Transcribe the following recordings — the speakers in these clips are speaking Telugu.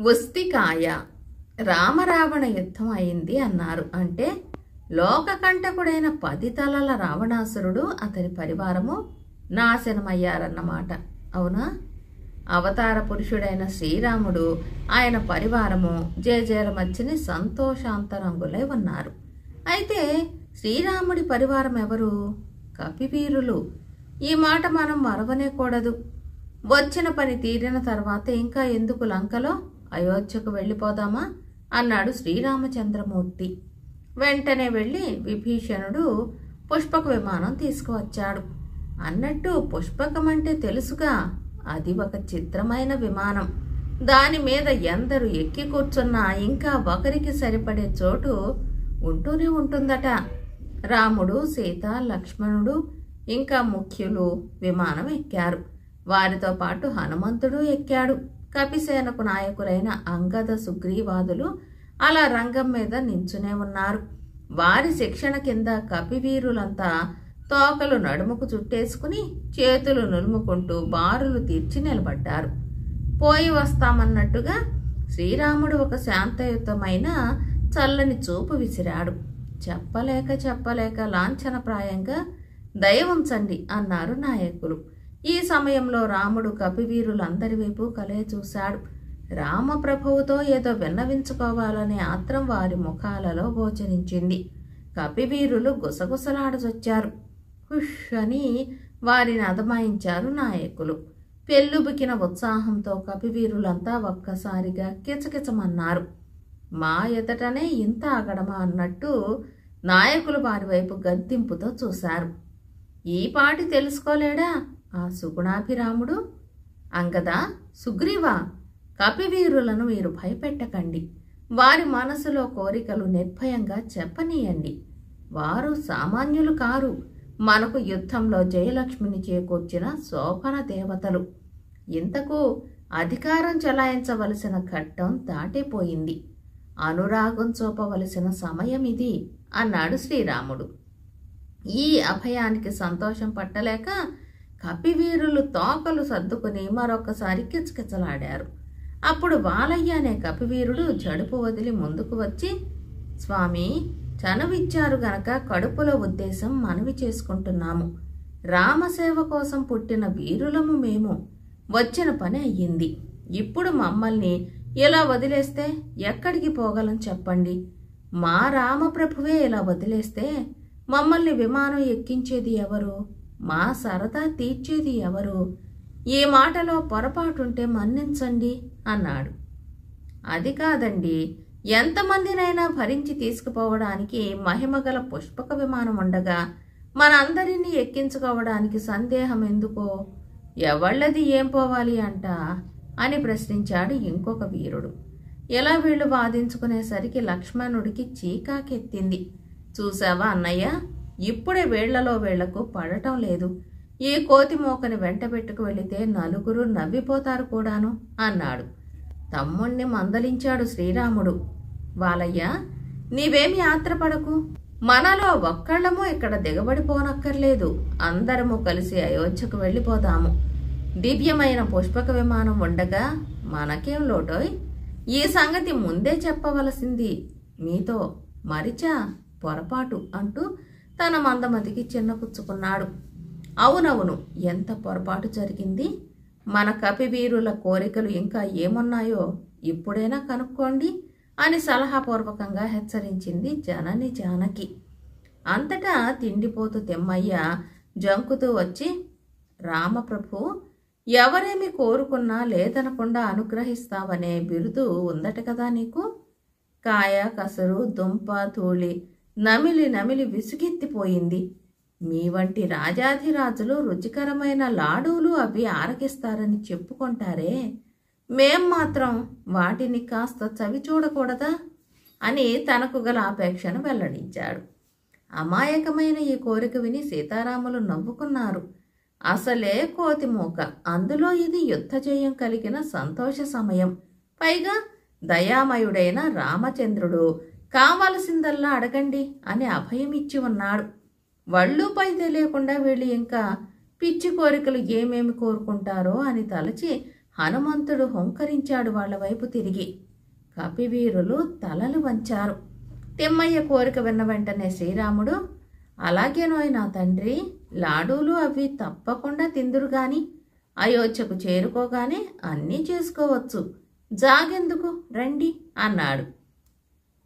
ఉస్తికాయ రామరావణ యుద్ధం అయింది అన్నారు. అంటే లోకకంటకుడైన 10 తలల రావణాసురుడు అతని పరివారము నాశనమయ్యారన్నమాట. అవునా? అవతార పురుషుడైన శ్రీరాముడు ఆయన పరివారము జేజేల మధ్యని సంతోషాంతరంగులై ఉన్నారు. అయితే శ్రీరాముడి పరివారం ఎవరు? కపివీరులు. ఈ మాట మనం మరవనేకూడదు. వచ్చిన పని తీరిన తర్వాత ఇంకా ఎందుకు లంకలో అయోధ్యకు వెళ్ళిపోదామా అన్నాడు శ్రీరామచంద్రమూర్తి. వెంటనే వెళ్ళి విభీషణుడు పుష్పక విమానం తీసుకువచ్చాడు. అన్నట్టు పుష్పకం అంటే తెలుసుగా, అది ఒక చిత్రమైన విమానం. దాని మీద ఎందరు ఎక్కి కూర్చున్నా ఇంకా ఒకరికి సరిపడే చోటు ఉంటూనే ఉంటుందట. రాముడు, సీత, లక్ష్మణుడు ఇంకా ముఖ్యులు విమానం ఎక్కారు. వారితో పాటు హనుమంతుడు ఎక్కాడు. కపిసేనకు నాయకులైన అంగద, సుగ్రీవాదులు అలా రంగం మీద నించునే ఉన్నారు. వారి శిక్షణ కింద కపివీరులంతా తోకలు నడుముకు చుట్టేసుకుని చేతులు నులుముకుంటూ బారులు తీర్చి నిలబడ్డారు. పోయి వస్తామన్నట్టుగా శ్రీరాముడు ఒక శాంతయుతమైన చల్లని చూపు విసిరాడు. చెప్పలేక లాంఛనప్రాయంగా దయ ఉంచండి అన్నారు నాయకులు. ఈ సమయంలో రాముడు కపివీరులందరి వైపు కలే చూశాడు. రామప్రభువుతో ఏదో విన్నవించుకోవాలనే ఆత్రం వారి ముఖాలలో గోచరించింది. కపివీరులు గుసగుసలాడజొచ్చారు. హుష్ అని వారిని అదమాయించారు నాయకులు. పెళ్ళుబికిన ఉత్సాహంతో కపివీరులంతా ఒక్కసారిగా కిచకిచమన్నారు. మా ఎదటనే ఇంత ఆగడమా అన్నట్టు నాయకులు వారి వైపు గద్దింపుతో చూశారు. ఈ పాటి తెలుసుకోలేడా ఆ సుగుణాభిరాముడు? అంగదా, సుగ్రీవా, కపివీరులను మీరు భయపెట్టకండి. వారి మనసులో కోరికలు నిర్భయంగా చెప్పనీయండి. వారు సామాన్యులు కారు. మనకు యుద్ధంలో జయలక్ష్మిని చేకూర్చిన శోభన దేవతలు. ఇంతకు అధికారం చెలాయించవలసిన ఘట్టం దాటిపోయింది. అనురాగం చూపవలసిన సమయం ఇది అన్నాడు శ్రీరాముడు. ఈ అభయానికి సంతోషం పట్టలేక కపివీరులు తోకలు సర్దుకుని మరొకసారి కిచకిచలాడారు. అప్పుడు బాలయ్య అనే కపివీరుడు జడుపు వదిలి ముందుకు వచ్చి, స్వామి, చనువిచ్చారు గనక కడుపులో ఉద్దేశం మనవి చేసుకుంటున్నాము. రామసేవ కోసం పుట్టిన వీరులము మేము. వచ్చిన పని అయ్యింది. ఇప్పుడు మమ్మల్ని ఇలా వదిలేస్తే ఎక్కడికి పోగలం చెప్పండి. మా రామప్రభువే ఇలా వదిలేస్తే మమ్మల్ని విమానం ఎక్కించేది ఎవరు? మా సరదా తీర్చేది ఎవరు? ఈ మాటలో పొరపాటుంటే మన్నించండి అన్నాడు. అది కాదండి, ఎంతమందినైనా భరించి తీసుకుపోవడానికి మహిమగల పుష్పక విమానం ఉండగా మనందరినీ ఎక్కించుకోవడానికి సందేహం ఎందుకో? ఎవళ్ళది ఏం పోవాలి అంట అని ప్రశ్నించాడు ఇంకొక వీరుడు. ఇలా వీళ్ళు వాదించుకునేసరికి లక్ష్మణుడికి చీకాకెత్తింది. చూసావా అన్నయ్య, ఇప్పుడే వేళ్లలో వేళ్లకు పడటం లేదు. ఈ కోతి మోకని వెంట పెట్టుకు వెళితే నలుగురు నవ్విపోతారు కూడాను అన్నాడు. తమ్ముణ్ణి మందలించాడు శ్రీరాముడు. బాలయ్య, నీవేమి ఆత్రపడకు. మనలో ఒక్కళ్ళము ఇక్కడ దిగబడిపోనక్కర్లేదు. అందరము కలిసి అయోధ్యకు వెళ్ళిపోదాము. దివ్యమైన పుష్పక విమానం ఉండగా మనకేం లోటోయ్? ఈ సంగతి ముందే చెప్పవలసింది మీతో. మరిచా పొరపాటు అంటూ తన మందమతికి చిన్నపుచ్చుకున్నాడు. అవునవును, ఎంత పొరపాటు జరిగింది. మన కపివీరుల కోరికలు ఇంకా ఏమున్నాయో ఇప్పుడైనా కనుక్కోండి అని సలహాపూర్వకంగా హెచ్చరించింది జనని జానకి. అంతటా తిండిపోతు తిమ్మయ్య జంకుతూ వచ్చి, రామప్రభు, ఎవరేమి కోరుకున్నా లేదనకుండా అనుగ్రహిస్తావనే బిరుదు ఉందట కదా నీకు? కాయ, కసరు, దుంప, ధూళి నమిలి విసుగెత్తిపోయింది. మీ వంటి రాజాధిరాజులు రుచికరమైన లాడూలు అవి ఆరగిస్తారని చెప్పుకుంటారే, మేం మాత్రం వాటిని కాస్త చవి చూడకూడదా అని తనకు గల ఆపేక్షను వెల్లడించాడు. అమాయకమైన ఈ కోరిక విని సీతారాములు నవ్వుకున్నారు. అసలే కోతిమూక, అందులో ఇది యుద్ధ జయం కలిగిన సంతోష సమయం. పైగా దయామయుడైన రామచంద్రుడు కావలసిందల్లా అడగండి అని అభయమిచ్చి ఉన్నాడు. వళ్ళు పై తెలియకుండా వీళ్ళు ఇంకా పిచ్చి కోరికలు ఏమేమి కోరుకుంటారో అని తలచి హనుమంతుడు హుంకరించాడు వాళ్ల వైపు తిరిగి. కపివీరులు తలలు వంచారు. తిమ్మయ్య కోరిక విన్న వెంటనే శ్రీరాముడు, అలాగేనోయ్ నా తండ్రి, లాడూలు అవి తప్పకుండా తిందురుగాని, అయోధ్యకు చేరుకోగానే అన్నీ చేసుకోవచ్చు, జాగెందుకు రండి అన్నాడు.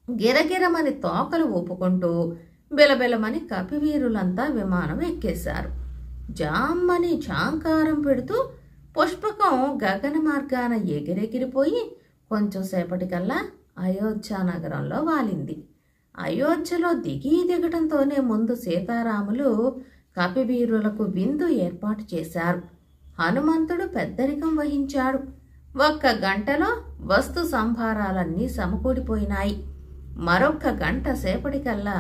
గిరగిరమని తోకలు ఊపుకుంటూ బిలబిలమని కపివీరులంతా విమానం ఎక్కేశారు. జామ్మని ఝాంకారం పెడుతూ పుష్పకం గగన మార్గాన ఎగిరెగిరిపోయి కొంచెం సేపటికల్లా అయోధ్య నగరంలో వాలింది. అయోధ్యలో దిగటంతోనే ముందు సీతారాములు కపివీరులకు విందు ఏర్పాటు చేశారు. హనుమంతుడు పెద్దరికం వహించాడు. 1 గంటలో వస్తు సంభారాలన్నీ సమకూడిపోయినాయి. మరొక్క గంట సేపటికల్లా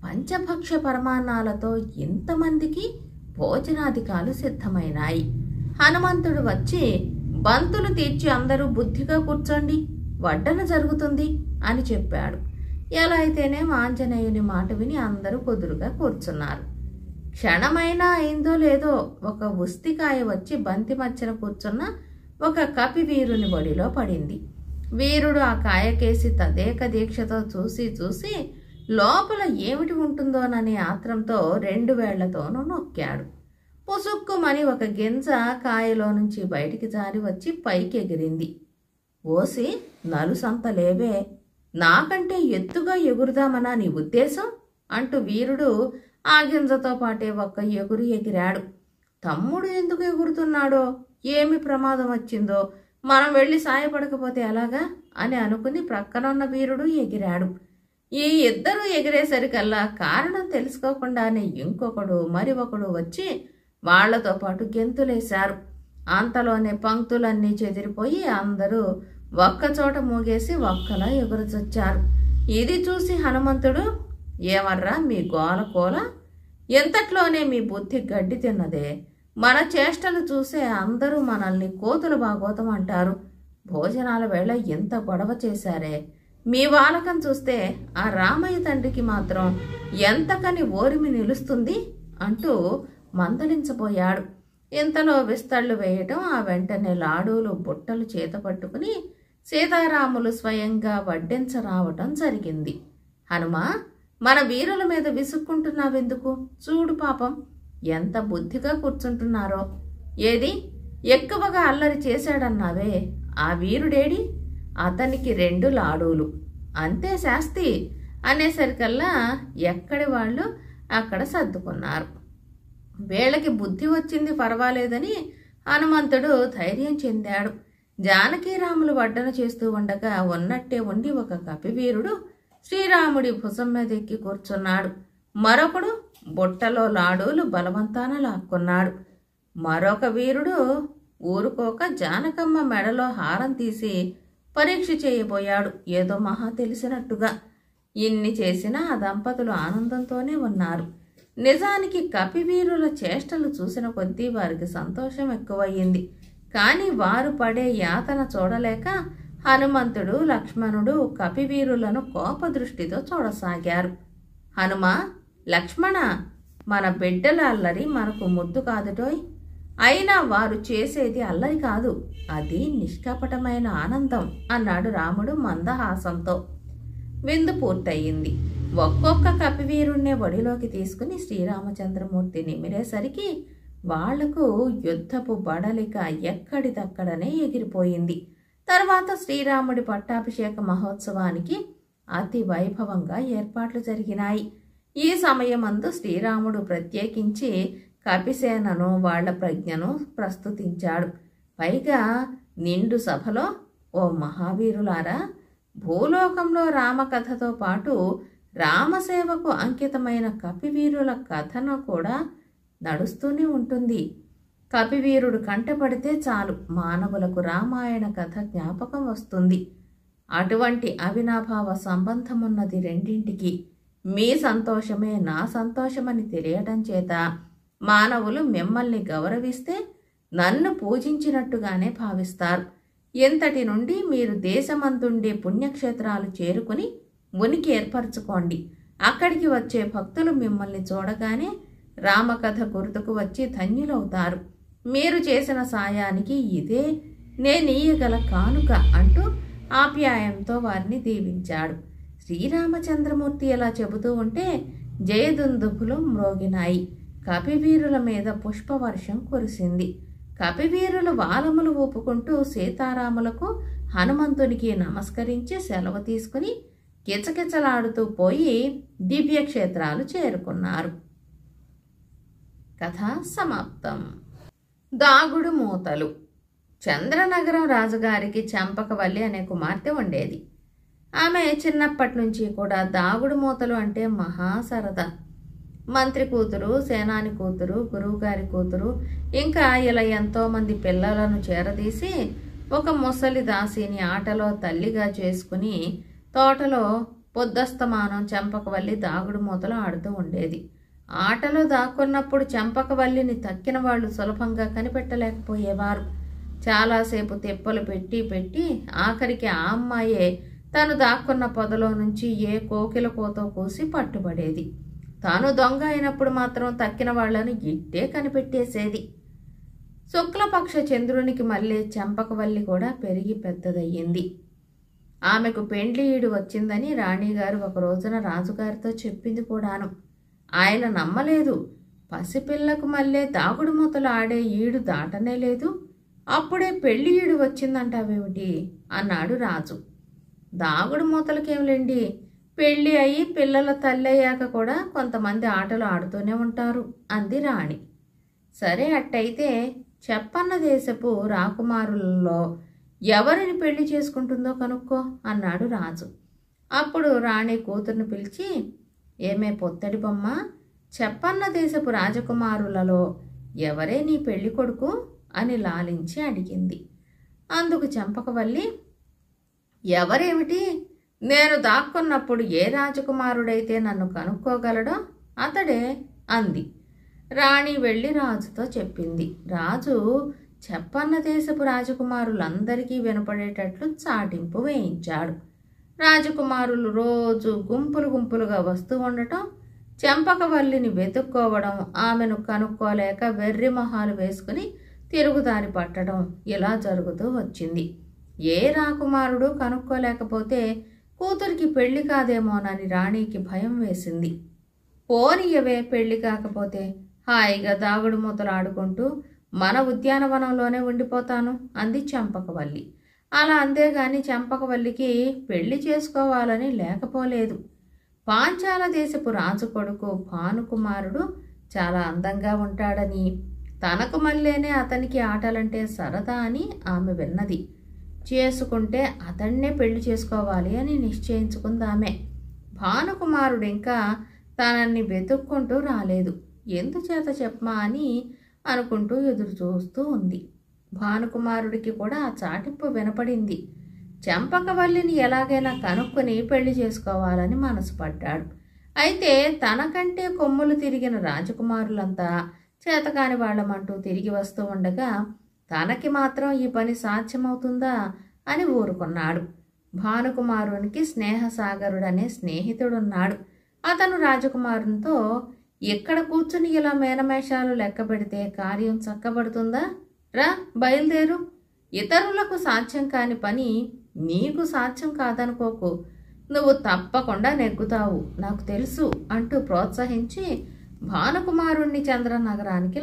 పంచభక్ష పరమాన్నాలతో ఇంతమందికి భోజనాధికాలు సిద్ధమైనాయి. హనుమంతుడు వచ్చి, బంతులు తీర్చి అందరూ బుద్ధిగా కూర్చోండి, వడ్డన జరుగుతుంది అని చెప్పాడు. ఎలా అయితేనే ఆంజనేయుని మాట విని అందరూ కుదురుగా కూర్చున్నారు. క్షణమైనా అయిందో లేదో ఒక ఉస్తికాయ వచ్చి బంతి మధ్యన కూర్చున్న ఒక కపివీరుని ఒడిలో పడింది. వీరుడు ఆ కాయకేసి తదేక దీక్షతో చూసి లోపల ఏమిటి ఉంటుందోననే ఆత్రంతో 2 వేళ్లతోనూ నొక్కాడు. పుసుక్కుమని ఒక గింజ కాయలో నుంచి బయటికి జారి వచ్చి పైకి ఎగిరింది. ఓసి నలుసంతలేవే, నాకంటే ఎత్తుగా ఎగురుదామనా నీ ఉద్దేశం అంటూ వీరుడు ఆ గింజతో పాటే ఒక్క ఎగురు ఎగిరాడు. తమ్ముడు ఎందుకు ఎగురుతున్నాడో, ఏమి ప్రమాదం వచ్చిందో, మనం వెళ్ళి సాయపడకపోతే ఎలాగా అని అనుకుని ప్రక్కనున్న వీరుడు ఎగిరాడు. ఈ ఇద్దరు ఎగిరేసరికల్లా కారణం తెలుసుకోకుండానే ఇంకొకడు మరి ఒకడు వచ్చి వాళ్లతో పాటు గెంతులేశారు. అంతలోనే పంక్తులన్నీ చెదిరిపోయి అందరూ ఒక్కచోట మూగేసి ఒక్కలా ఎగురచొచ్చారు. ఇది చూసి హనుమంతుడు, ఏమర్రా మీ గోలకోల, ఎంతట్లోనే మీ బుద్ధి గడ్డి తిన్నదే, మన చేష్టలు చూసే అందరూ మనల్ని కోతుల బాగోతం అంటారు. భోజనాల వేళ ఎంత గొడవ చేశారే, మీ వాలకం చూస్తే ఆ రామయ్య తండ్రికి మాత్రం ఎంతకని ఓరిమి నిలుస్తుంది అంటూ మందలించబోయాడు. ఇంతలో విస్తళ్ళు వేయటం, ఆ వెంటనే లాడూలు బుట్టలు చేత పట్టుకుని సీతారాములు స్వయంగా వడ్డించరావటం జరిగింది. హనుమా, మన వీరుల మీద విసుక్కుంటున్నావెందుకు? చూడు పాపం ఎంత బుద్ధిగా కూర్చుంటున్నారో. ఏది ఎక్కువగా అల్లరి చేశాడన్నావే, ఆ వీరుడేడి? అతనికి 2 లాడూలు అంతే శాస్తి అనేసరికల్లా ఎక్కడి వాళ్ళు అక్కడ సర్దుకున్నారు. వీళ్ళకి బుద్ధి వచ్చింది పర్వాలేదని హనుమంతుడు ధైర్యం చెందాడు. జానకీరాములు వడ్డన చేస్తూ ఉండగా ఉన్నట్టే ఉండి ఒక కపివీరుడు శ్రీరాముడి భుజం మీద ఎక్కి కూర్చున్నాడు. మరొకడు బుట్టలో లాడూలు బలవంతాన లాక్కున్నాడు. మరొక వీరుడు ఊరుకోక జానకమ్మ మెడలో హారం తీసి పరీక్ష చేయబోయాడు, ఏదో మహా తెలిసినట్టుగా. ఇన్ని చేసినా ఆ దంపతులు ఆనందంతోనే ఉన్నారు. నిజానికి కపివీరుల చేష్టలు చూసిన కొద్దీ వారికి సంతోషం ఎక్కువయ్యింది. కానీ వారు పడే యాతన చూడలేక హనుమంతుడు, లక్ష్మణుడు కపివీరులను కోపదృష్టితో చూడసాగారు. హనుమ, లక్ష్మణ, మన బిడ్డల అల్లరి మనకు ముద్దు కాదుటోయ్. అయినా వారు చేసేది అల్లరి కాదు, అది నిష్కపటమైన ఆనందం అన్నాడు రాముడు మందహాసంతో. విందు పూర్తయింది. ఒక్కొక్క కపివీరుణ్ణే ఒడిలోకి తీసుకుని శ్రీరామచంద్రమూర్తి నిమిరేసరికి వాళ్లకు యుద్ధపు బడలిక ఎక్కడిదక్కడనే ఎగిరిపోయింది. తర్వాత శ్రీరాముడి పట్టాభిషేక మహోత్సవానికి అతి వైభవంగా ఏర్పాట్లు జరిగినాయి. ఈ సమయమందు శ్రీరాముడు ప్రత్యేకించి కపిసేనను వాళ్ల ప్రజ్ఞను ప్రస్తుతించాడు. పైగా నిండు సభలో, ఓ మహావీరులారా, భూలోకంలో రామకథతో పాటు రామసేవకు అంకితమైన కపివీరుల కథను కూడా నడుస్తూనే ఉంటుంది. కపివీరుడు కంటపడితే చాలు మానవులకు రామాయణ కథ జ్ఞాపకం వస్తుంది. అటువంటి అవినాభావ సంబంధమున్నది రెండింటికి. మీ సంతోషమే నా సంతోషమని తెలియటం చేత మానవులు మిమ్మల్ని గౌరవిస్తే నన్ను పూజించినట్టుగానే భావిస్తారు. ఇంతటి నుండి మీరు దేశమందుండే పుణ్యక్షేత్రాలు చేరుకుని ఉనికి ఏర్పరచుకోండి. అక్కడికి వచ్చే భక్తులు మిమ్మల్ని చూడగానే రామకథ గుర్తుకు వచ్చి ధన్యులవుతారు. మీరు చేసిన సాయానికి ఇదే నేనీయగల కానుక అంటూ ఆప్యాయంతో వారిని దీవించాడు. శ్రీరామచంద్రమూర్తి ఇలా చెబుతూ ఉంటే జయదుందుభులు మ్రోగినాయి. కపివీరుల మీద పుష్పవర్షం కురిసింది. కపివీరులు వాలములు ఊపుకుంటూ సీతారాములకు హనుమంతునికి నమస్కరించి సెలవు తీసుకుని కిచకిచలాడుతూ పోయి దివ్యక్షేత్రాలు చేరుకున్నారు. కథ సమాప్తం. దాగుడు మూతలు. చంద్రనగరం రాజుగారికి చంపకవల్లి అనే కుమార్తె ఉండేది. ఆమె చిన్నప్పటి నుంచి కూడా దాగుడు మూతలు అంటే మహా సరదా. మంత్రి కూతురు, సేనాని కూతురు, గురువుగారి కూతురు, ఇంకా ఇలా ఎంతోమంది పిల్లలను చేరదీసి ఒక ముసలి దాసిని ఆటలో తల్లిగా చేసుకుని తోటలో పొద్దస్తమానం చంపకవల్లి దాగుడు మూతలు ఆడుతూ ఉండేది. ఆటలో దాక్కున్నప్పుడు చంపకవల్లిని తక్కిన వాళ్ళు సులభంగా కనిపెట్టలేకపోయేవారు. చాలాసేపు తెప్పలు పెట్టి పెట్టి ఆఖరికి ఆ అమ్మాయే తను దాక్కున్న పొదలో నుంచి ఏ కోకిల కోతో కూసి పట్టుబడేది. తాను దొంగ అయినప్పుడు మాత్రం తక్కిన వాళ్లను ఇట్టే కనిపెట్టేసేది. శుక్లపక్ష చంద్రునికి మళ్ళీ చంపకవల్లి కూడా పెరిగి పెద్దదయ్యింది. ఆమెకు పెండ్లి ఈడు వచ్చిందని రాణిగారు ఒక రోజున రాజుగారితో చెప్పింది కూడాను. ఆయన నమ్మలేదు. పసిపిల్లకు మళ్ళీ దాగుడు మూతలు ఆడే ఈడు దాటనే లేదు, అప్పుడే పెళ్లి ఈడు వచ్చిందంటావేమిటి అన్నాడు రాజు. దాగుడు మూతలకేమిలేండి, పెళ్లి అయ్యి పిల్లల తల్లి అయ్యాక కూడా కొంతమంది ఆటలు ఆడుతూనే ఉంటారు అంది రాణి. సరే, అట్టయితే చెప్పన్న దేశపు రాకుమారులలో ఎవరిని పెళ్లి చేసుకుంటుందో కనుక్కో అన్నాడు రాజు. అప్పుడు రాణి కూతుర్ని పిలిచి, ఏమే పొత్తడి బొమ్మ, చెప్పన్న దేశపు రాజకుమారులలో ఎవరే నీ పెళ్లి కొడుకు అని లాలించి అడిగింది. అందుకు చంపకవల్లి, ఎవరేమిటి, నేను దాక్కున్నప్పుడు ఏ రాజకుమారుడైతే నన్ను కనుక్కోగలడో అతడే అంది. రాణి వెళ్ళి రాజుతో చెప్పింది. రాజు చెప్పన్న దేశపు రాజకుమారులందరికీ వినపడేటట్లు చాటింపు వేయించాడు. రాజకుమారులు రోజు గుంపులు గుంపులుగా వస్తూ ఉండటం, చంపకవల్లిని వెతుక్కోవడం, ఆమెను కనుక్కోలేక వెర్రి మొహాలు వేసుకుని తిరుగుదారి పట్టడం ఇలా జరుగుతూ వచ్చింది. ఏ రాకుమారుడు కనుక్కోలేకపోతే కూతురికి పెళ్లి కాదేమోనని రాణికి భయం వేసింది. పోనీయవే, పెళ్లి కాకపోతే హాయిగా దాగుడు మూతలు ఆడుకుంటూ మన ఉద్యానవనంలోనే ఉండిపోతాను అంది చంపకవల్లి. అలా అంతేగాని చంపకవల్లికి పెళ్లి చేసుకోవాలని లేకపోలేదు. పాంచాల దేశపు రాజు కొడుకు భానుకుమారుడు చాలా అందంగా ఉంటాడని, తనకు మళ్ళీనే అతనికి ఆటలంటే సరదా అని ఆమె విన్నది. చేసుకుంటే అతన్నే పెళ్లి చేసుకోవాలి అని నిశ్చయించుకుందామె. భానుకుమారుడు ఇంకా తనని వెతుక్కుంటూ రాలేదు. ఎందుచేత చెప్పమా అని అనుకుంటూ ఎదురు చూస్తూ ఉంది. భానుకుమారుడికి కూడా ఆ చాటింపు వినపడింది. చంపకవల్లిని ఎలాగైనా కనుక్కొని పెళ్లి చేసుకోవాలని మనసు పడ్డాడు. అయితే తనకంటే కొమ్ములు తిరిగిన రాజకుమారులంతా చేతకాని వాళ్ళమంటూ తిరిగి వస్తూ ఉండగా తనకి మాత్రం ఈ పని సాధ్యమవుతుందా అని ఊరుకున్నాడు. భానుకుమారునికి స్నేహసాగరుడనే స్నేహితుడున్నాడు. అతను రాజకుమారునితో, ఎక్కడ కూర్చుని ఇలా మేనమేషాలు లెక్క పెడితే కార్యం చక్కబడుతుందా? రా, బయలుదేరు. ఇతరులకు సాధ్యం కాని పని నీకు సాధ్యం కాదనుకోకు, నువ్వు తప్పకుండా నెగ్గుతావు, నాకు తెలుసు అంటూ ప్రోత్సహించి భానుకుమారుణ్ణి చంద్రనగరానికి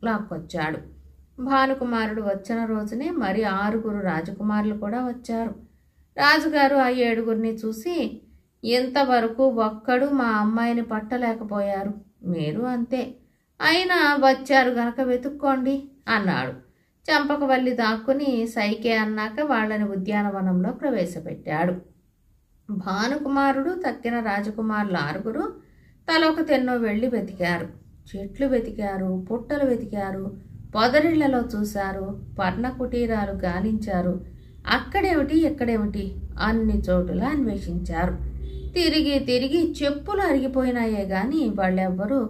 లాక్కొచ్చాడు. భానుకుమారుడు వచ్చిన రోజునే మరి 6 రాజకుమారులు కూడా వచ్చారు. రాజుగారు ఆ 7 చూసి, ఇంతవరకు ఒక్కడు మా అమ్మాయిని పట్టలేకపోయారు, మీరు అంతే, అయినా వచ్చారు గనక వెతుక్కోండి అన్నాడు. చంపకవల్లి దాక్కుని సైకే అన్నాక వాళ్ళని ఉద్యానవనంలో ప్రవేశపెట్టాడు. భానుకుమారుడు తక్కిన రాజకుమారులు 6 తలొక తెన్నో వెళ్ళి వెతికారు. చెట్లు వెతికారు, పుట్టలు వెతికారు, పొదరిళ్లలో చూశారు, పర్ణ కుటీరాలు గాలించారు. అక్కడేమిటి ఇక్కడేమిటి అన్ని చోటుల అన్వేషించారు. తిరిగి తిరిగి చెప్పులు అరిగిపోయినాయే గాని వాళ్ళెవ్వరూ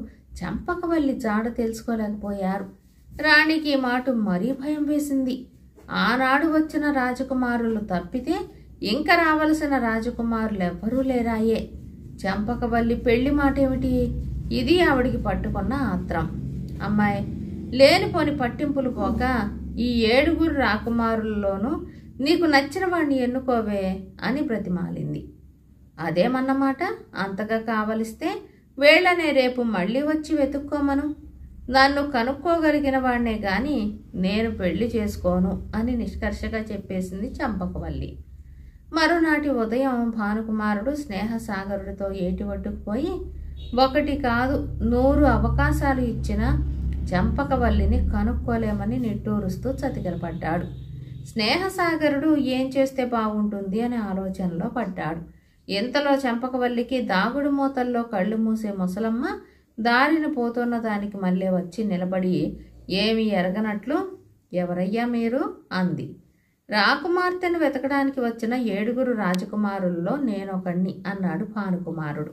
చంపకవల్లి జాడ తెలుసుకోలేకపోయారు. రాణికి ఈ మాట మరీ భయం వేసింది. ఆనాడు వచ్చిన రాజకుమారులు తప్పితే ఇంక రావలసిన రాజకుమారులు ఎవ్వరూ లేరాయే. చంపకవల్లి పెళ్లి మాట ఏమిటి? ఇది ఆవిడికి పట్టుకున్న ఆత్రం. అమ్మాయి, లేనిపోని పట్టింపులు పోక ఈ 7 రాకుమారుల్లోనూ నీకు నచ్చిన వాణ్ణి ఎన్నుకోవే అని బ్రతిమాలింది. అదేమన్నమాట, అంతగా కావలిస్తే వేళనే రేపు మళ్ళీ వచ్చి వెతుక్కోమను. నన్ను కనుక్కోగలిగిన వాణ్ణే గాని నేను పెళ్లి చేసుకోను అని నిష్కర్షగా చెప్పేసింది చంపకవల్లి. మరునాటి ఉదయం భానుకుమారుడు స్నేహసాగరుడితో ఏటి ఒడ్డుకుపోయి 1 కాదు 100 అవకాశాలు ఇచ్చినా చంపకవల్లిని కనుక్కోలేమని నిట్టూరుస్తూ చతికిలపడ్డాడు. స్నేహసాగరుడు ఏం చేస్తే బాగుంటుంది అనే ఆలోచనలో పడ్డాడు. ఇంతలో చంపకవల్లికి దాగుడు మూతల్లో కళ్ళు మూసే ముసలమ్మ దారిని పోతున్న దానికి మళ్ళీ వచ్చి నిలబడి ఏమీ ఎరగనట్లు ఎవరయ్యా మీరు అంది. రాకుమార్తెను వెతకడానికి వచ్చిన 7 రాజకుమారుల్లో నేనొకణ్ణి అన్నాడు భానుకుమారుడు.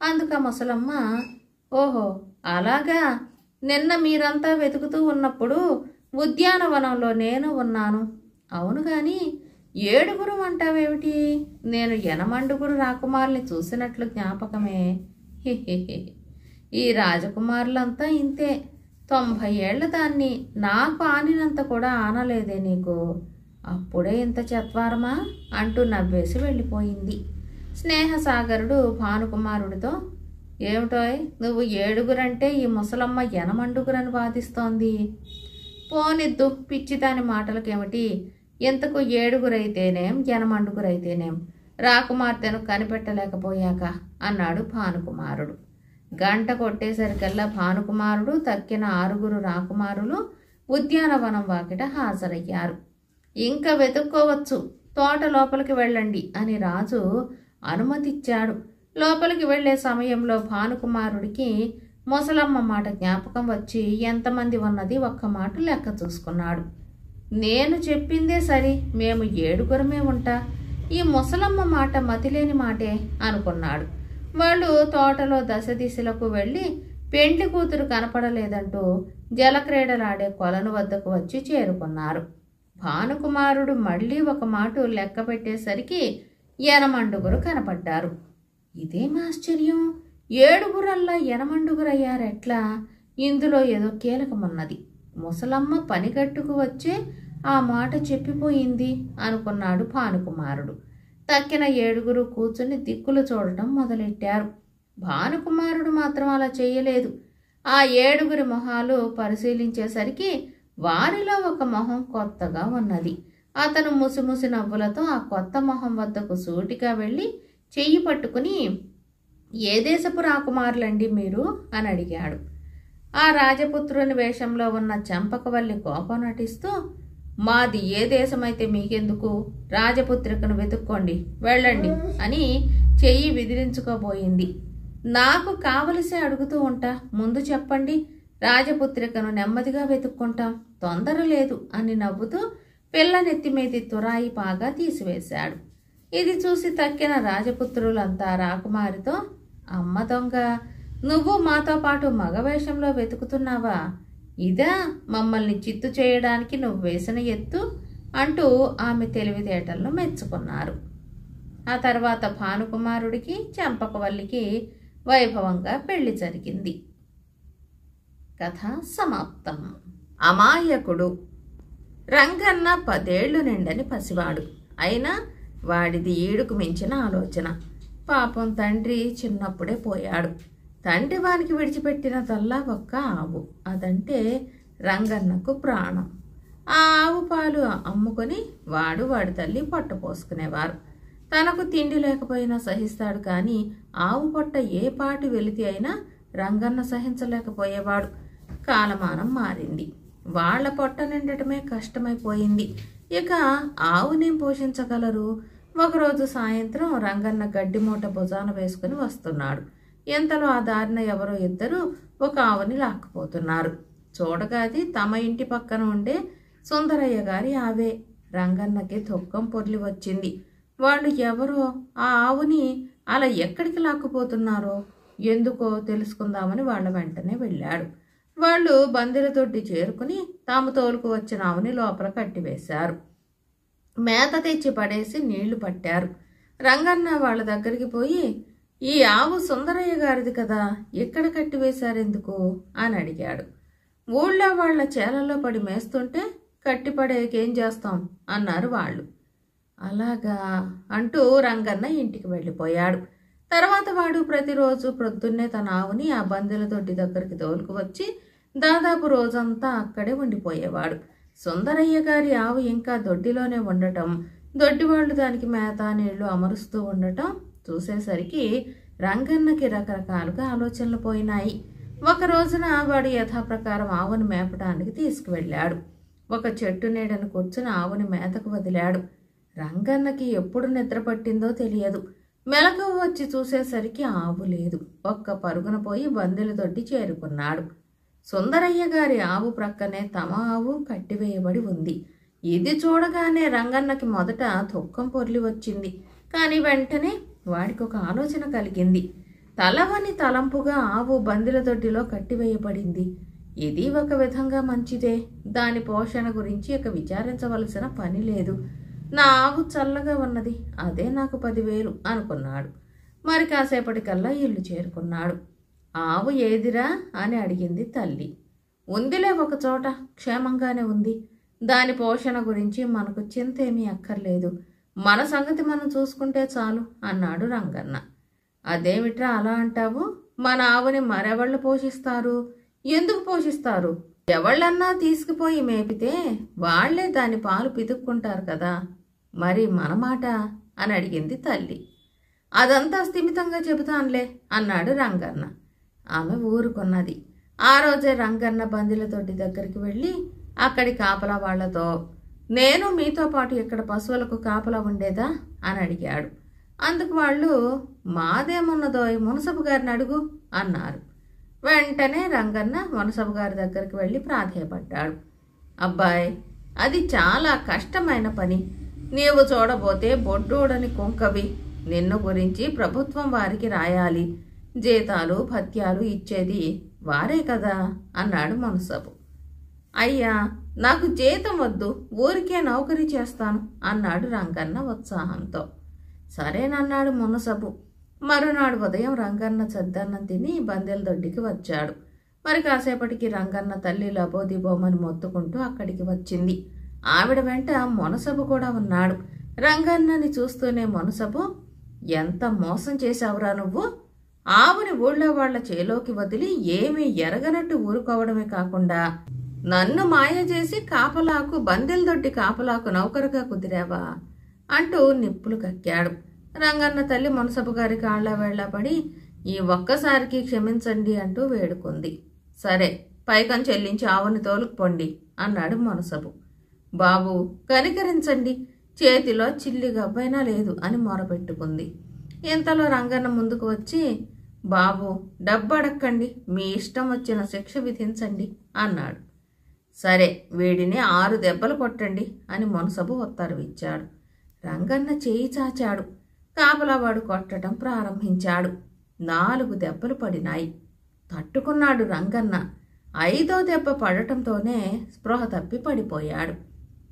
అందుక ముసలమ్మ, ఓహో అలాగా, నిన్న మీరంతా వెతుకుతూ ఉన్నప్పుడు ఉద్యానవనంలో నేను ఉన్నాను. అవును గాని 7 అంటావేమిటి? నేను 8 రాకుమారుల్ని చూసినట్లు జ్ఞాపకమే. హిహిహి, ఈ రాజకుమారులంతా ఇంతే. 90 ఏళ్ల దాన్ని నాకు ఆనినంత కూడా ఆనలేదే నీకు. అప్పుడే ఇంత చత్వారమా అంటూ నవ్వేసి వెళ్ళిపోయింది. స్నేహసాగరుడు భానుకుమారుడితో, ఏమిటోయ్ నువ్వు 7 ఈ ముసలమ్మ 8 వాదిస్తోంది. పోనిద్దు, పిచ్చిదాని మాటలకేమిటి? ఇంతకు 7 అయితేనేం 8 అయితేనేం రాకుమార్తెను కనిపెట్టలేకపోయాక అన్నాడు భానుకుమారుడు. గంట కొట్టేసరికల్లా భానుకుమారుడు తక్కిన 6 రాకుమారులు ఉద్యానవనం వాకిట హాజరయ్యారు. ఇంకా వెతుక్కోవచ్చు, తోట లోపలికి వెళ్ళండి అని రాజు అనుమతిచ్చాడు. లోపలికి వెళ్లే సమయంలో భానుకుమారుడికి ముసలమ్మ మాట జ్ఞాపకం వచ్చి ఎంతమంది ఉన్నది ఒక్క మాట లెక్క చూసుకున్నాడు. నేను చెప్పిందే సరి, మేము 7 ఉంటా. ఈ ముసలమ్మ మాట మతిలేని మాటే అనుకున్నాడు. వాళ్ళు తోటలో దశ దిశలకు వెళ్ళి పెండ్లి కూతురు కనపడలేదంటూ జలక్రీడలాడే కొలను వద్దకు వచ్చి చేరుకున్నారు. భానుకుమారుడు మళ్ళీ ఒక మాట లెక్క పెట్టేసరికి 8 కనపడ్డారు. ఇదేం ఆశ్చర్యం, 7 8 అయ్యారెట్లా? ఇందులో ఏదో కీలకమున్నది. ముసలమ్మ పనిగట్టుకు వచ్చే ఆ మాట చెప్పిపోయింది అనుకున్నాడు భానుకుమారుడు. తక్కిన 7 కూర్చుని దిక్కులు చూడటం మొదలెట్టారు. భానుకుమారుడు మాత్రం అలా చేయలేదు. ఆ 7 మొహాలు పరిశీలించేసరికి వారిలో ఒక మొహం కొత్తగా ఉన్నది. అతను ముసిముసి నవ్వులతో ఆ కొత్త మొహం వద్దకు సూటిగా వెళ్ళి చెయ్యి పట్టుకుని, ఏ దేశపు రాకుమారులండి మీరు అని అడిగాడు. ఆ రాజపుత్రుని వేషంలో ఉన్న చంపకవల్లి కోపం నటిస్తూ, మాది ఏ దేశమైతే మీకెందుకు, రాజపుత్రికను వెతుక్కోండి వెళ్ళండి అని చెయ్యి విదిలించుకోబోయింది. నాకు కావలసే అడుగుతూ ఉంటా, ముందు చెప్పండి, రాజపుత్రికను నెమ్మదిగా వెతుక్కుంటాం, తొందర లేదు అని నవ్వుతూ పిల్లనెత్తిమీది తురాయి పాగా తీసివేశాడు. ఇది చూసి తక్కిన రాజపుత్రులంతా రాకుమారితో, అమ్మ దొంగ, నువ్వు మాతో పాటు మగవేషంలో వెతుకుతున్నావా? ఇదా మమ్మల్ని చిత్తు చేయడానికి నువ్వు వేసిన ఎత్తు అంటూ ఆమె తెలివితేటలను మెచ్చుకున్నారు. ఆ తర్వాత భానుకుమారుడికి చంపకవల్లికి వైభవంగా పెళ్లి జరిగింది. కథ సమాప్తం. అమాయకుడు. రంగన్న 10 ఏళ్లు నిండని పసివాడు. అయినా వాడిది ఈడుకు మించిన ఆలోచన. పాపం తండ్రి చిన్నప్పుడే పోయాడు. తండ్రి వానికి విడిచిపెట్టినదల్లా ఒక్క ఆవు. అదంటే రంగన్నకు ప్రాణం. ఆ ఆవు పాలు అమ్ముకొని వాడి తల్లి పొట్ట పోసుకునేవారు. తనకు తిండి లేకపోయినా సహిస్తాడు, కానీ ఆవు పొట్ట ఏ పాటి వెలితి అయినా రంగన్న సహించలేకపోయేవాడు. కాలమానం మారింది. వాళ్ల పొట్ట నిండటమే కష్టమైపోయింది. ఇక ఆవుని పోషించగలరు. ఒకరోజు సాయంత్రం రంగన్న గడ్డి మూట భుజాన వేసుకుని వస్తున్నాడు. ఎంతలో ఆ దారిన ఎవరో 2 ఒక ఆవుని లాక్కుపోతున్నారు. చూడగాది తమ ఇంటి పక్కన ఉండే సుందరయ్య గారి ఆవే. రంగన్నకి దుఃఖం పొర్లి వచ్చింది. వాళ్ళు ఎవరో, ఆ ఆవుని అలా ఎక్కడికి లాక్కుపోతున్నారో ఎందుకో తెలుసుకుందామని వాళ్ళ వెంటనే వెళ్ళాడు. వాళ్ళు బందిల తొట్టి చేరుకుని తాము తోలుకు వచ్చిన ఆవుని లోపల కట్టివేశారు. మేత తెచ్చి పడేసి నీళ్లు పట్టారు. రంగన్న వాళ్ళ దగ్గరికి పోయి, ఈ ఆవు సుందరయ్య గారిది కదా, ఎక్కడ కట్టివేశారెందుకు అని అడిగాడు. ఊళ్ళో వాళ్ల చేలల్లో పడి మేస్తుంటే కట్టిపడేకేం చేస్తాం అన్నారు వాళ్ళు. అలాగా అంటూ రంగన్న ఇంటికి వెళ్ళిపోయాడు. తర్వాత వాడు ప్రతిరోజు ప్రొద్దున్నే తన ఆవుని ఆ బందెల దొడ్డి దగ్గరికి తోలుకు వచ్చి దాదాపు రోజంతా అక్కడే ఉండిపోయేవాడు. సుందరయ్య గారి ఆవు ఇంకా దొడ్డిలోనే ఉండటం, దొడ్డివాళ్లు దానికి మేత నీళ్లు అమరుస్తూ ఉండటం చూసేసరికి రంగన్నకి రకరకాలుగా ఆలోచనలు పోయినాయి. ఒక రోజున వాడు యథాప్రకారం ఆవుని మేపడానికి తీసుకువెళ్ళాడు. ఒక చెట్టు నీడను కూర్చుని ఆవుని మేతకు వదిలాడు. రంగన్నకి ఎప్పుడు నిద్ర పట్టిందో తెలియదు. మెలకువ వచ్చి చూసేసరికి ఆవు లేదు. ఒక్క పరుగున పోయి బందెల దొడ్డి చేరుకున్నాడు. సుందరయ్య గారి ఆవు ప్రక్కనే తమ ఆవు కట్టివేయబడి ఉంది. ఇది చూడగానే రంగన్నకి మొదట దుఃఖం పొర్లి వచ్చింది. కానీ వెంటనే వాడికి ఒక ఆలోచన కలిగింది. తలవని తలంపుగా ఆవు బందెల దొడ్డిలో కట్టివేయబడింది. ఇది ఒక విధంగా మంచిదే. దాని పోషణ గురించి ఇక విచారించవలసిన పని లేదు. నా ఆవు చల్లగా ఉన్నది, అదే నాకు 10,000 అనుకున్నాడు. మరి కాసేపటికల్లా ఇల్లు చేరుకున్నాడు. ఆవు ఏదిరా అని అడిగింది తల్లి. ఉందిలే ఒకచోట, క్షేమంగానే ఉంది. దాని పోషణ గురించి మనకు చింత ఏమీ అక్కర్లేదు. మన సంగతి మనం చూసుకుంటే చాలు అన్నాడు రంగన్న. అదేమిట్రా అలా అంటావు? మన ఆవుని మరెవళ్ళు పోషిస్తారు? ఎందుకు పోషిస్తారు? ఎవళ్ళన్నా తీసుకుపోయి మేపితే వాళ్లే దాని పాలు పితుక్కుంటారు కదా. మరి మన మాట అని అడిగింది తల్లి. అదంతా స్థిమితంగా చెబుతానులే అన్నాడు రంగన్న. ఆమె ఊరుకున్నది. ఆ రోజే రంగన్న బందెల దొడ్డి దగ్గరికి వెళ్ళి అక్కడి కాపలా వాళ్లతో, నేను మీతో పాటు ఇక్కడ పశువులకు కాపలా ఉండేదా అని అడిగాడు. అందుకు వాళ్ళు, మాదేమున్నదో మునసబు గారిని అడుగు అన్నారు. వెంటనే రంగన్న మునసబు గారి దగ్గరికి వెళ్ళి ప్రాధేయపడ్డాడు. అబ్బాయి, అది చాలా కష్టమైన పని. నీవు చూడబోతే బొడ్డోడని కుంకవి. నిన్ను గురించి ప్రభుత్వం వారికి రాయాలి. జీతాలు భత్యాలు ఇచ్చేది వారే కదా అన్నాడు మునసబు. అయ్యా, నాకు జీతం వద్దు, ఊరికే నౌకరీ చేస్తాను అన్నాడు రంగన్న ఉత్సాహంతో. సరేనన్నాడు మునసబు. మరునాడు ఉదయం రంగన్న చద్దన్నం తిని బందెల దొడ్డికి వచ్చాడు. మరి కాసేపటికి రంగన్న తల్లి లబోదిబోమని మొత్తుకుంటూ అక్కడికి వచ్చింది. ఆవిడ వెంట మునసబు కూడా ఉన్నాడు. రంగన్నని చూస్తూనే మునసబు, ఎంత మోసం చేశావురా నువ్వు? ఆవుని ఊళ్ళో వాళ్ల చేలోకి వదిలి ఏమీ ఎరగనట్టు ఊరుకోవడమే కాకుండా నన్ను మాయ చేసి కాపలాకు బందెల దొడ్డి కాపలాకు నౌకరుగా కుదిరావా అంటూ నిప్పులు కక్కాడు. రంగన్న తల్లి మునసబు గారి కాళ్ళ వేళ్లపడి ఈ ఒక్కసారికి క్షమించండి అంటూ వేడుకుంది. సరే, పైకం చెల్లించి ఆవుని తోలుకుపోండి అన్నాడు మునసబు. బాబు, కనికరించండి, చేతిలో చిల్లి గబ్బైనా లేదు అని మొరపెట్టుకుంది. ఇంతలో రంగన్న ముందుకు వచ్చి, బాబు, డబ్బు అడక్కండి, మీ ఇష్టం వచ్చిన శిక్ష విధించండి అన్నాడు. సరే, వీడిని 6 దెబ్బలు కొట్టండి అని మునసబు ఉత్తర్వు ఇచ్చాడు. రంగన్న చేయి చాచాడు. కాపలావాడు కొట్టడం ప్రారంభించాడు. 4 దెబ్బలు పడినాయి. తట్టుకున్నాడు రంగన్న. 5వ దెబ్బ పడటంతోనే స్పృహ తప్పి పడిపోయాడు.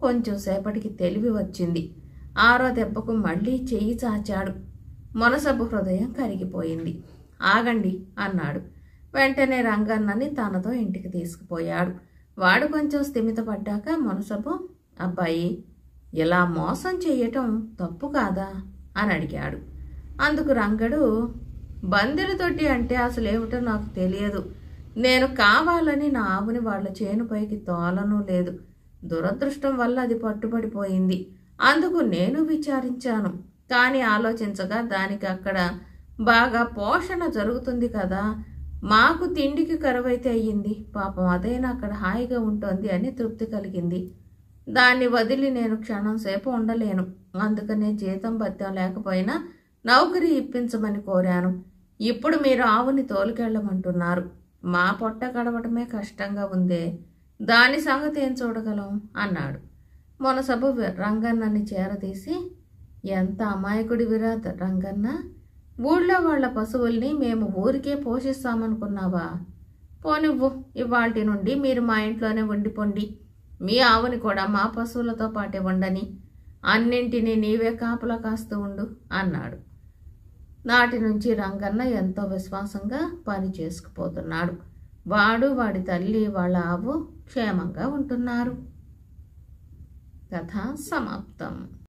కొంచెం సేపటికి తెలివి వచ్చింది. 6వ దెబ్బకు మళ్ళీ చెయ్యి చాచాడు. మునసబు హృదయం కరిగిపోయింది. ఆగండి అన్నాడు. వెంటనే రంగన్నని తనతో ఇంటికి తీసుకుపోయాడు. వాడు కొంచెం స్థిమితపడ్డాక మునసబు, అబ్బాయి, ఇలా మోసం చెయ్యటం తప్పు కాదా అని అడిగాడు. అందుకు రంగడు, బందెల దొడ్డి అంటే అసలేమిటో నాకు తెలియదు. నేను కావాలని నా ఆవుని వాళ్ల చేనుపైకి తోలనూ లేదు. దురదృష్టం వల్ల అది పట్టుబడిపోయింది. అందుకు నేను విచారించాను. కానీ ఆలోచించగా దానికి అక్కడ బాగా పోషణ జరుగుతుంది కదా, మాకు తిండికి కరువైతే అయ్యింది. పాపం అదైనా అక్కడ హాయిగా ఉంటుంది అని తృప్తి కలిగింది. దాన్ని వదిలి నేను క్షణం సేపు ఉండలేను. అందుకనే జీతం భత్యం లేకపోయినా నౌకరీ ఇప్పించమని కోరాను. ఇప్పుడు మీరు ఆవుని తోలుకెళ్ళమంటున్నారు. మా పొట్ట గడవటమే కష్టంగా ఉందే, దాని సంగతి ఏం చూడగలం అన్నాడు. మునసబు రంగన్నని చేరదీసి, ఎంత అమాయకుడివిరా రంగన్న, ఊళ్ళో వాళ్ల పశువుల్ని మేము ఊరికే పోషిస్తామనుకున్నావా? పోనివ్వు, ఇవాల్టి నుండి మీరు మా ఇంట్లోనే ఉండిపోండి. మీ ఆవుని కూడా మా పశువులతో పాటే ఉండని, అన్నింటినీ నీవే కాపలా కాస్తూ ఉండు అన్నాడు. నాటి నుంచి రంగన్న ఎంతో విశ్వాసంగా పని చేసుకుపోతున్నాడు. వాడు, వాడి తల్లి, వాళ్ళ ఆవు క్షేమంగా ఉంటున్నారు. కథ సమాప్తం.